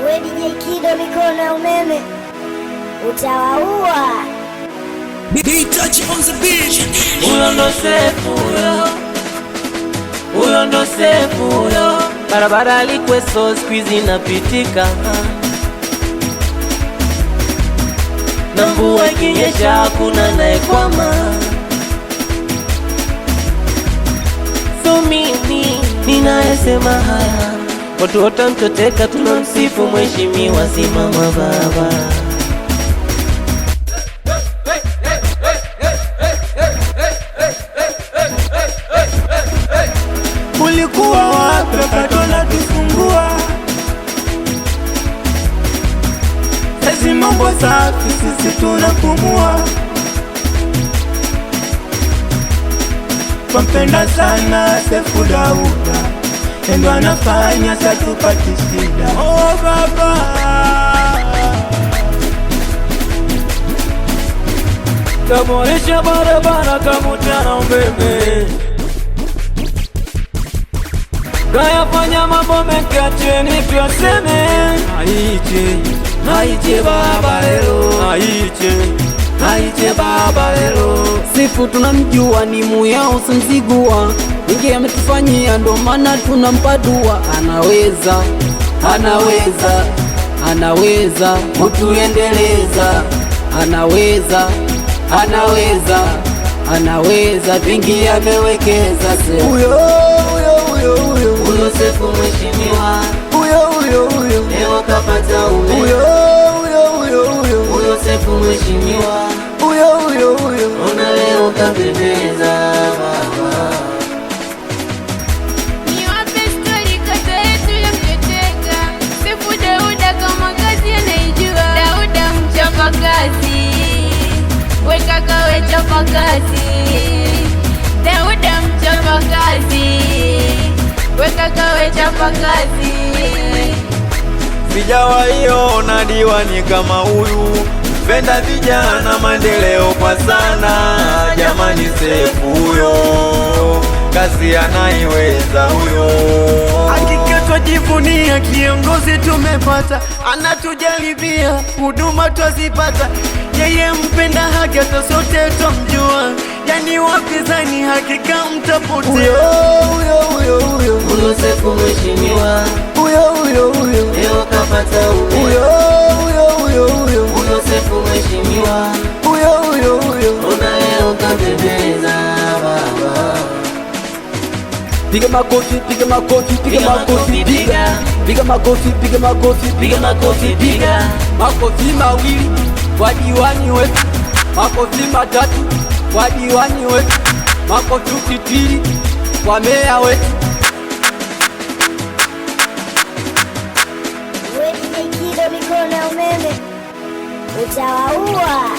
We DJ Kido, mikono ya umeme utawaua. Huyo ndo Sefu huyo ndo Sefu huyo. Barabara alikweso squeeze inapitika, na mvua ikinyesha hakuna anayekwama. So mimi ninayesema haya, watu wote mtoteka, tunamsifu mheshimiwa, simama baba. Ulikuwa wapi wakati unatufungua? Sasa mambo safi, sisi tunapumua. Twampenda sana Sefu Dauda, ndo anafanya satupati shida. Oh baba, kaboresha barabara, kamutana umeme, kayafanya mambo mengi, acheni tuyaseme. Haiche baba lelo, haiche baba lelo. Sefu tunamjua ni muyao simzigua, ingi ametufanyia ndo maana tunampa dua. Anaweza, anaweza, anaweza kutuendeleza. Anaweza, anaweza, anaweza, vingi amewekeza. Sefu Huyo Sefu mheshimiwa, huyo leo kapata umeme. Huyo Sefu mheshimiwa, ona leo kapendeza baba. Ni wape story kata yetu ya mteteka. Sefu Dauda kama kazi anaijua. Dauda mchapa kazi, we kaka we chapa kazi. Dauda mchapa kazi, we kaka we chapa kazi. sijawahi ona diwani kama huyu, penda vijana maendeleo kwa sana. Jamani, Sefu huyo kazi anaiweza huyo. Hakika twajivunia kiongozi tumepata, anatujaribia huduma twazipata. Yeye mpenda haki, hata sote twamjua, yani wapinzani hakika mtapotea. Huyo Sefu mheshimiwa, leo kapata umeme. Huyo Sefu mheshimiwa, ona leo kapendeza baba. piga makofi, piga makofi, piga makofi, piga makofi, piga makofi, Piga makofi, piga makofi mawili kwa diwani wetu, makofi matatu kwa diwani wetu, makofi ukitili kwa meya wetu. We DJ Kido, mikono ya umeme utawaua.